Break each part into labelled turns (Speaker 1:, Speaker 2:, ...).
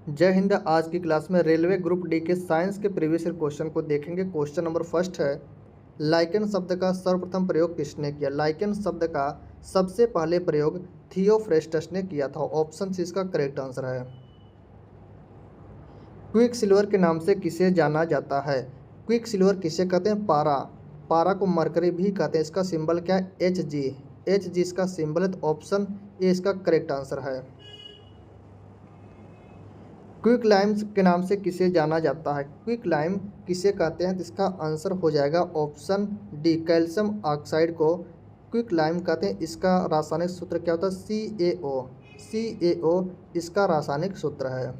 Speaker 1: जय हिंद। आज की क्लास में रेलवे ग्रुप डी के साइंस के प्रीवियस ईयर क्वेश्चन को देखेंगे। क्वेश्चन नंबर फर्स्ट है, लाइकेन शब्द का सर्वप्रथम प्रयोग किसने किया? लाइकेन शब्द का सबसे पहले प्रयोग थियोफ्रेस्टस ने किया था। ऑप्शन सी इसका करेक्ट आंसर है। क्विक सिल्वर के नाम से किसे जाना जाता है? क्विक सिल्वर किसे कहते हैं? पारा। पारा को मरकरी भी कहते हैं। इसका सिंबल क्या है? H G. एच जी इसका सिंबल है, तो ऑप्शन ए इसका करेक्ट आंसर है। क्विक लाइम के नाम से किसे जाना जाता है? क्विक लाइम किसे कहते हैं? तो इसका आंसर हो जाएगा ऑप्शन डी, कैल्शियम ऑक्साइड को क्विक लाइम कहते हैं। इसका रासायनिक सूत्र क्या होता है? CaO। CaO इसका रासायनिक सूत्र है।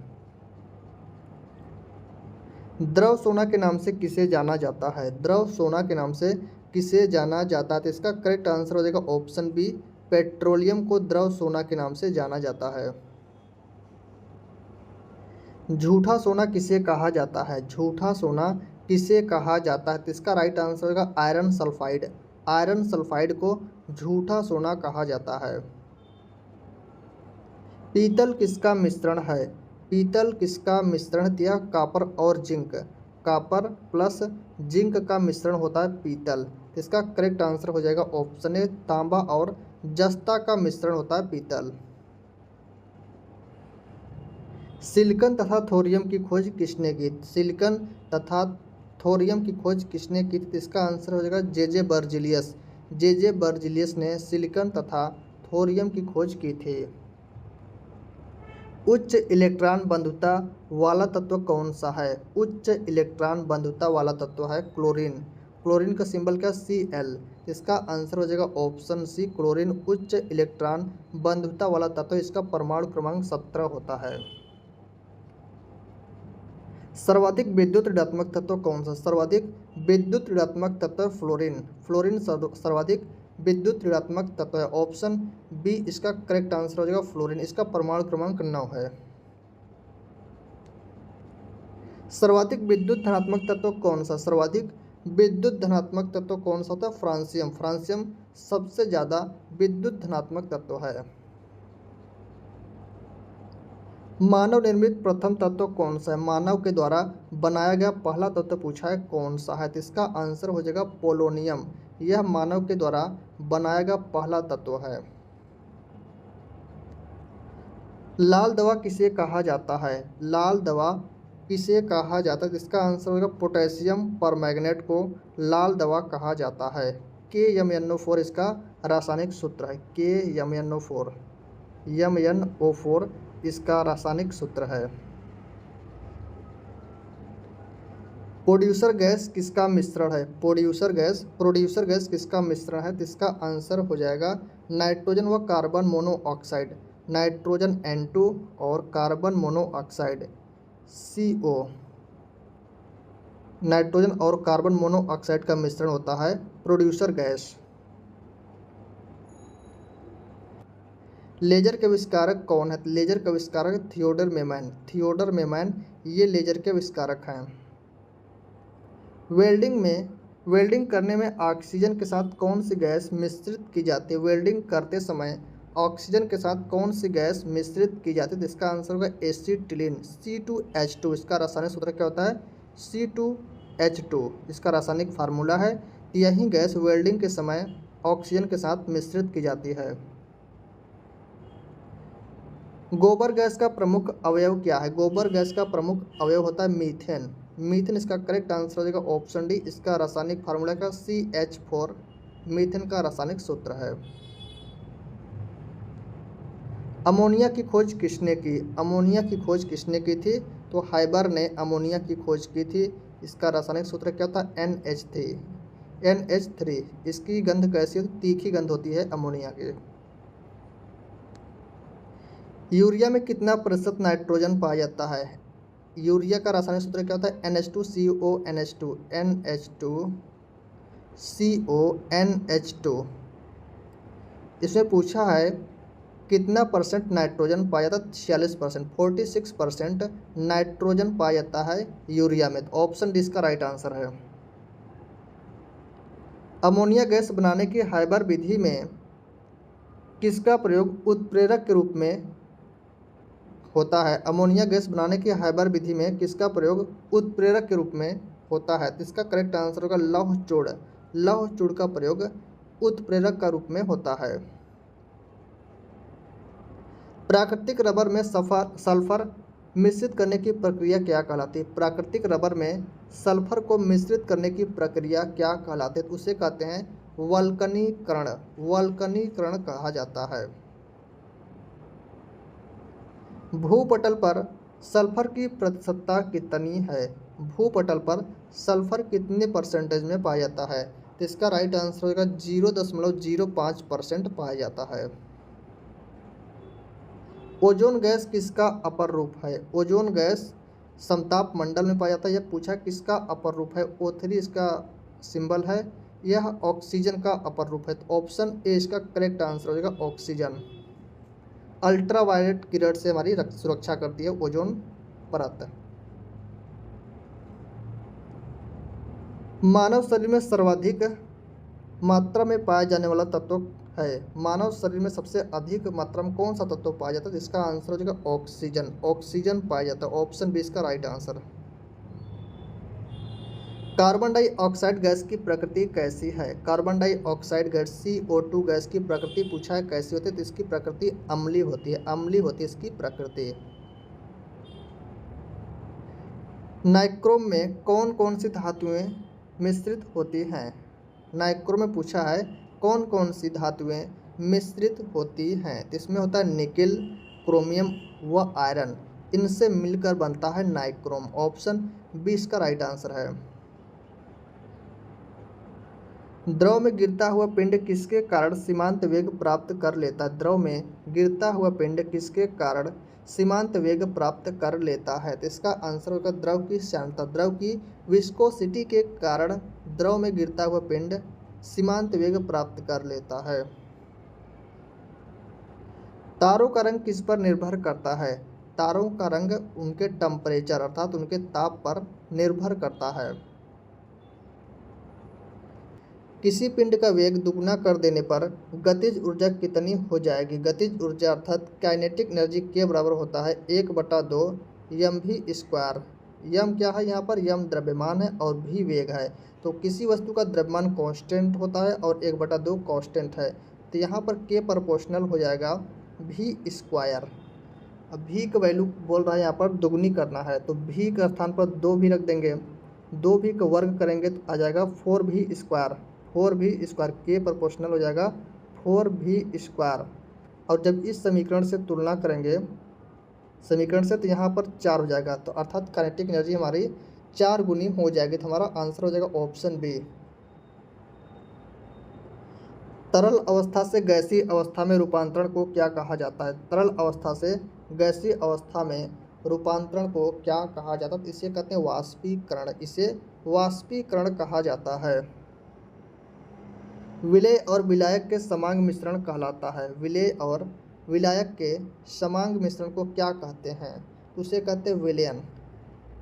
Speaker 1: द्रव सोना के नाम से किसे जाना जाता है? द्रव सोना के नाम से किसे जाना जाता है? तो इसका करेक्ट आंसर हो जाएगा ऑप्शन बी, पेट्रोलियम को द्रव सोना के नाम से जाना जाता है। झूठा सोना किसे कहा जाता है? झूठा सोना किसे कहा जाता है? तो इसका राइट आंसर होगा आयरन सल्फाइड। आयरन सल्फाइड को झूठा सोना कहा जाता है। पीतल किसका मिश्रण है? पीतल किसका मिश्रण? यह कापर और जिंक, कापर प्लस जिंक का मिश्रण होता है पीतल। इसका करेक्ट आंसर हो जाएगा ऑप्शन ए, तांबा और जस्ता का मिश्रण होता है पीतल। सिलिकॉन तथा थोरियम की खोज किसने की? सिलिकॉन तथा थोरियम की खोज किसने की? तो इसका आंसर हो जाएगा जे बर्जिलियस। जे बर्जिलियस ने सिलिकॉन तथा थोरियम की खोज की थी। उच्च इलेक्ट्रॉन बंधुता वाला तत्व कौन सा है? उच्च इलेक्ट्रॉन बंधुता वाला तत्व है क्लोरीन। क्लोरीन का सिंबल क्या? Cl। इसका आंसर हो जाएगा ऑप्शन सी, क्लोरीन उच्च इलेक्ट्रॉन बंधुता वाला तत्व। इसका परमाणु क्रमांक 17 होता है। सर्वाधिक विद्युत ऋणात्मक तत्व कौन सा? सर्वाधिक विद्युत ऋणात्मक तत्व फ्लोरीन। फ्लोरीन सर्वाधिक विद्युत ऋणात्मक तत्व है। ऑप्शन बी इसका करेक्ट आंसर हो जाएगा फ्लोरीन। इसका परमाणु क्रमांक 9 है। सर्वाधिक विद्युत धनात्मक तत्व कौन सा? सर्वाधिक विद्युत धनात्मक तत्व कौन सा होता है? फ्रांसियम। फ्रांसियम सबसे ज़्यादा विद्युत धनात्मक तत्व है। मानव निर्मित प्रथम तत्व कौन सा है? मानव के द्वारा बनाया गया पहला तत्व पूछा है कौन सा है? तो इसका आंसर हो जाएगा पोलोनियम। यह मानव के द्वारा बनाया गया पहला तत्व है। लाल दवा किसे कहा जाता है? लाल दवा किसे कहा जाता है? इसका आंसर होगा पोटेशियम परमैंगनेट को लाल दवा कहा जाता है। KMnO4 इसका रासायनिक सूत्र है। KMnO4 MnO4 इसका रासायनिक सूत्र है। प्रोड्यूसर गैस किसका मिश्रण है? प्रोड्यूसर गैस किसका मिश्रण है? तो इसका आंसर हो जाएगा नाइट्रोजन व कार्बन मोनोऑक्साइड। नाइट्रोजन N2 और कार्बन मोनोऑक्साइड CO। नाइट्रोजन और कार्बन मोनोऑक्साइड का मिश्रण होता है प्रोड्यूसर गैस। लेजर के आविष्कारक कौन है? लेजर के आविष्कारक थियोडर मेमैन। थियोडर मेमैन ये लेजर के आविष्कारक हैं। वेल्डिंग करने में ऑक्सीजन के साथ कौन सी गैस मिश्रित की जाती है? वेल्डिंग करते समय ऑक्सीजन के साथ कौन सी गैस मिश्रित की जाती है? तो इसका आंसर होगा एसिटिलीन C2H2। इसका रासायनिक सूत्र क्या होता है? C2H2 इसका रासायनिक फार्मूला है। यही गैस वेल्डिंग के समय ऑक्सीजन के साथ मिश्रित की जाती है। गोबर गैस का प्रमुख अवयव क्या है? गोबर गैस का प्रमुख अवयव होता है मीथेन। मीथेन इसका करेक्ट आंसर हो जाएगा ऑप्शन डी। इसका रासायनिक फार्मूला का CH4 मीथेन का रासायनिक सूत्र है। अमोनिया की खोज किसने की? अमोनिया की खोज किसने की थी? तो हाइबर ने अमोनिया की खोज की थी। इसका रासायनिक सूत्र क्या था? NH3। इसकी गंध कैसी होती? तीखी गंध होती है अमोनिया की। यूरिया में कितना प्रतिशत नाइट्रोजन पाया जाता है? यूरिया का रासायनिक सूत्र क्या होता है? NH2CO NH2 इसमें पूछा है कितना परसेंट नाइट्रोजन पाया जाता है? 46%, 46% नाइट्रोजन पाया जाता है यूरिया में। तो ऑप्शन डी इसका राइट आंसर है। अमोनिया गैस बनाने की हाइबर विधि में किसका प्रयोग उत्प्रेरक के रूप में होता है। अमोनिया गैस बनाने की हाइबर विधि में किसका प्रयोग उत्प्रेरक के रूप में होता है? तो इसका करेक्ट आंसर होगा लौह चूड़। लौह चूड़ का प्रयोग उत्प्रेरक का रूप में होता है। प्राकृतिक रबर में सल्फर मिश्रित करने की प्रक्रिया क्या कहलाती है? प्राकृतिक रबर में सल्फर को मिश्रित करने की प्रक्रिया क्या कहलाती है? तो उसे कहते हैं वल्कनीकरण। वल्कनीकरण कहा जाता है। भूपटल पर सल्फर की प्रतिशतता कितनी है? भूपटल पर सल्फर कितने परसेंटेज में पाया जाता है? तो इसका राइट आंसर होगा 0.05% पाया जाता है। ओजोन गैस किसका अपर रूप है? ओजोन गैस समताप मंडल में पाया जाता है। यह पूछा किसका अपर रूप है? O3 इसका सिंबल है। यह ऑक्सीजन का अपर रूप है। तो ऑप्शन ए इसका करेक्ट आंसर हो जाएगा ऑक्सीजन। अल्ट्रावायलेट किरण से हमारी सुरक्षा करती है ओजोन परत। मानव शरीर में सर्वाधिक मात्रा में पाया जाने वाला तत्व है। मानव शरीर में सबसे अधिक मात्रा में कौन सा तत्व पाया जाता है? इसका आंसर हो जाएगा ऑक्सीजन। ऑक्सीजन पाया जाता है। ऑप्शन बी इसका right answer. Carbon dioxide gas की प्रकृति कैसी है? Carbon dioxide gas CO2 gas की प्रकृति पूछा है कैसी होती है? तो इसकी प्रकृति अम्लीय होती है। अम्लीय होती है इसकी प्रकृति। नाइक्रोम में कौन कौन सी धातुएं मिश्रित होती हैं? नाइक्रोम में पूछा है कौन कौन सी धातुएं मिश्रित होती हैं? तो इसमें होता है निकेल, क्रोमियम व आयरन। इनसे मिलकर बनता है नाइक्रोम। ऑप्शन बी इसका राइट आंसर है। द्रव में गिरता हुआ पिंड किसके कारण सीमांत वेग प्राप्त कर लेता है? द्रव में गिरता हुआ पिंड किसके कारण सीमांत वेग प्राप्त कर लेता है? तो इसका आंसर होगा द्रव की श्यानता। द्रव की विस्कोसिटी के कारण द्रव में गिरता हुआ पिंड सीमांत वेग प्राप्त कर लेता है। तारों का रंग किस पर निर्भर करता है? तारों का रंग उनके टेम्परेचर अर्थात उनके ताप पर निर्भर करता है। किसी पिंड का वेग दुगना कर देने पर गतिज ऊर्जा कितनी हो जाएगी? गतिज ऊर्जा अर्थात काइनेटिक एनर्जी के बराबर होता है 1/2 mv²। यम क्या है? यहाँ पर यम द्रव्यमान है और भी वेग है। तो किसी वस्तु का द्रव्यमान कांस्टेंट होता है और 1/2 कांस्टेंट है। तो यहाँ पर के प्रोपोर्शनल हो जाएगा v²। अब v का वैल्यू बोल रहा है यहाँ पर दुगनी करना है, तो v के स्थान पर 2v रख देंगे। 2v का वर्ग करेंगे तो आ जाएगा 4v²। 4v² के प्रोपोर्शनल हो जाएगा 4v²। और जब इस समीकरण से तुलना करेंगे समीकरण से, तो यहाँ पर 4 हो जाएगा। तो अर्थात काइनेटिक एनर्जी हमारी 4 गुनी हो जाएगी। तो हमारा आंसर हो जाएगा ऑप्शन बी। तरल अवस्था से गैसीय अवस्था में रूपांतरण को क्या कहा जाता है? तरल अवस्था से गैसीय अवस्था में रूपांतरण को क्या कहा जाता है? तो इसे कहते हैं वाष्पीकरण। इसे वाष्पीकरण कहा जाता है। विलेय और विलायक के समांग मिश्रण कहलाता है। विलेय और विलायक के समांग मिश्रण को क्या कहते हैं? उसे कहते हैं विलयन।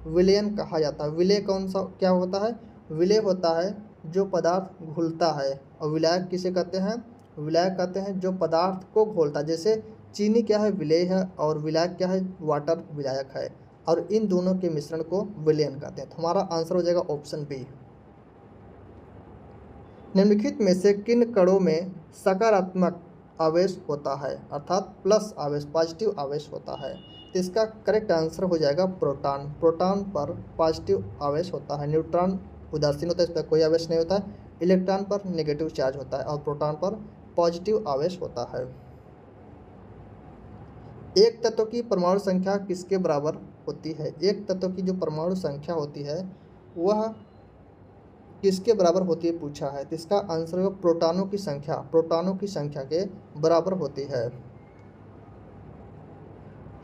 Speaker 1: विलयन कहा जाता है। विलेय कौन सा क्या होता है? विलेय होता है जो पदार्थ घुलता है। और विलायक किसे कहते हैं? विलायक कहते हैं जो पदार्थ को घोलता है। जैसे चीनी क्या है? विलेय है। और विलायक क्या है? वाटर विलायक है। और इन दोनों के मिश्रण को विलयन कहते हैं। तो हमारा आंसर हो जाएगा ऑप्शन बी। निम्नलिखित में से किन कणों में सकारात्मक आवेश होता है अर्थात प्लस आवेश, पॉजिटिव आवेश होता है? तो इसका करेक्ट आंसर हो जाएगा प्रोटॉन। प्रोटॉन पर पॉजिटिव आवेश होता है। न्यूट्रॉन उदासीन होता है, इस पर कोई आवेश नहीं होता है। इलेक्ट्रॉन पर नेगेटिव चार्ज होता है और प्रोटॉन पर पॉजिटिव आवेश होता है। एक तत्व की परमाणु संख्या किसके बराबर होती है? एक तत्व की जो परमाणु संख्या होती है वह किसके बराबर होती है पूछा है। तो इसका आंसर होगा प्रोटॉनों की संख्या। प्रोटॉनों की संख्या के बराबर होती है।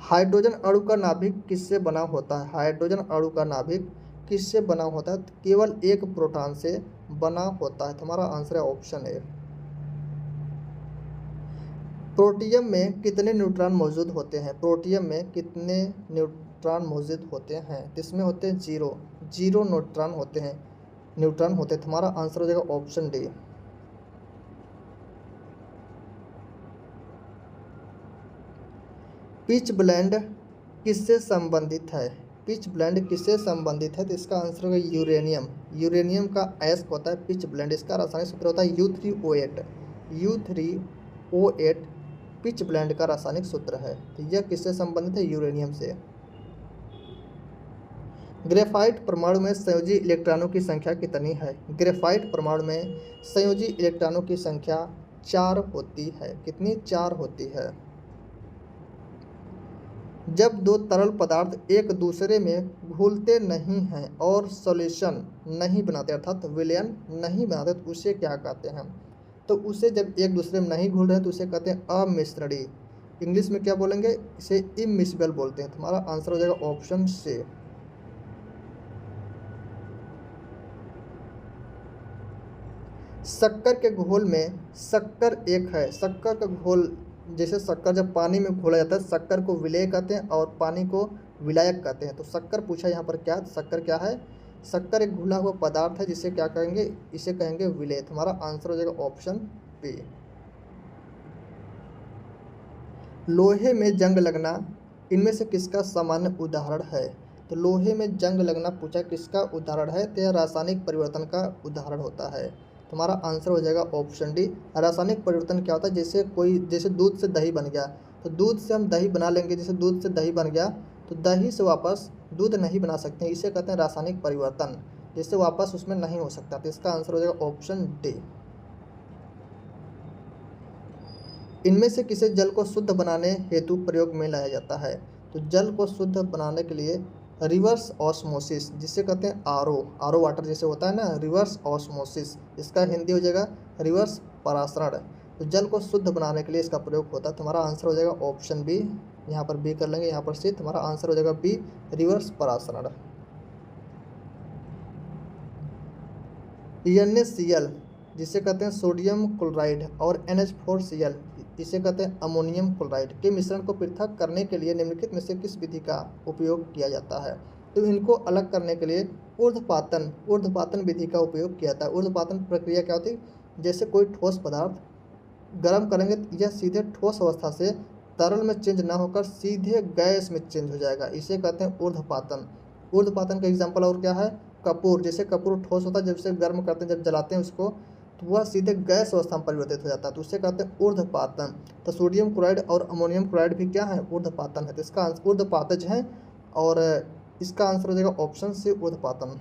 Speaker 1: हाइड्रोजन अणु का नाभिक किससे बना होता है? हाइड्रोजन अणु का नाभिक किससे बना होता है? तो केवल एक प्रोटॉन से बना होता है। तो हमारा आंसर है ऑप्शन ए। प्रोटियम में कितने न्यूट्रॉन मौजूद होते हैं? प्रोटियम में कितने न्यूट्रॉन मौजूद होते हैं? तो इसमें होते हैं 0 न्यूट्रॉन होते हैं। तो हमारा आंसर हो जाएगा ऑप्शन डी। पिच ब्लेंड किससे संबंधित है? पिच ब्लेंड किससे संबंधित है? तो इसका आंसर होगा यूरेनियम। यूरेनियम का अयस्क होता है पिच ब्लेंड। इसका रासायनिक सूत्र होता है U3O8। U3O8 पिच ब्लेंड का रासायनिक सूत्र है। तो यह किससे संबंधित है? यूरेनियम से। ग्रेफाइट परमाणु में संयोजी इलेक्ट्रॉनों की संख्या कितनी है? ग्रेफाइट परमाणु में संयोजी इलेक्ट्रॉनों की संख्या 4 होती है। कितनी? 4 होती है। जब दो तरल पदार्थ एक दूसरे में घुलते नहीं हैं और सॉल्यूशन नहीं बनाते अर्थात विलयन नहीं बनाते तो उसे क्या कहते हैं? तो उसे जब एक दूसरे में नहीं घुल रहे तो उसे कहते हैं अमिश्रणी। इंग्लिश में क्या बोलेंगे? इसे इमिसिबल बोलते हैं। तुम्हारा आंसर हो जाएगा ऑप्शन से। शक्कर के घोल में शक्कर एक है। शक्कर का घोल, जैसे शक्कर जब पानी में घोला जाता है, शक्कर को विलेय कहते हैं और पानी को विलायक कहते हैं। तो शक्कर पूछा यहाँ पर क्या? शक्कर क्या है? शक्कर एक घुला हुआ पदार्थ है जिसे क्या कहेंगे? इसे कहेंगे विलेय। हमारा आंसर हो जाएगा ऑप्शन बी। लोहे में जंग लगना इनमें से किसका सामान्य उदाहरण है? तो लोहे में जंग लगना पूछा किसका उदाहरण है? तो यह रासायनिक परिवर्तन का उदाहरण होता है। तुम्हारा आंसर हो जाएगा ऑप्शन डी। रासायनिक परिवर्तन क्या होता है? जैसे दूध से दही बन गया, तो दूध से हम दही बना लेंगे। जैसे दूध से दही बन गया तो दही से वापस दूध नहीं बना सकते, इसे कहते हैं रासायनिक परिवर्तन, जिससे वापस उसमें नहीं हो सकता। तो इसका आंसर हो जाएगा ऑप्शन डी। इनमें से किसे जल को शुद्ध बनाने हेतु प्रयोग में लाया जाता है? तो जल को शुद्ध बनाने के लिए रिवर्स ऑस्मोसिस, जिसे कहते हैं आरओ वाटर जैसे होता है ना, रिवर्स ऑस्मोसिस, इसका हिंदी हो जाएगा रिवर्स परासरण। तो जल को शुद्ध बनाने के लिए इसका प्रयोग होता है। तुम्हारा आंसर हो जाएगा ऑप्शन बी। यहाँ पर बी कर लेंगे, यहाँ पर सी। तुम्हारा आंसर हो जाएगा बी, रिवर्स परासरण। NaCl जिसे कहते हैं सोडियम क्लोराइड और NH4Cl इसे कहते हैं अमोनियम क्लोराइड के मिश्रण को पृथक करने के लिए निम्नलिखित में से किस विधि का उपयोग किया जाता है? तो इनको अलग करने के लिए ऊर्ध्वपातन विधि का उपयोग किया जाता है। ऊर्ध्वपातन प्रक्रिया क्या होती है? जैसे कोई ठोस पदार्थ गर्म करेंगे तो यह सीधे ठोस अवस्था से तरल में चेंज ना होकर सीधे गैस में चेंज हो जाएगा, इसे कहते हैं ऊर्ध्वपातन। ऊर्ध्वपातन का एग्जाम्पल और क्या है? कपूर। जैसे कपूर ठोस होता है, जब उसे गर्म करते हैं, जब जलाते हैं उसको, तो वह सीधे गैस अवस्था में परिवर्तित हो जाता है, तो उसे कहते हैं ऊर्ध्वपातन। तो सोडियम क्लोराइड और अमोनियम क्लोराइड भी क्या है? ऊर्ध्वपातन है। तो इसका आंसर ऊर्ध्वपातज है और इसका आंसर हो जाएगा ऑप्शन से ऊर्ध्वपातन।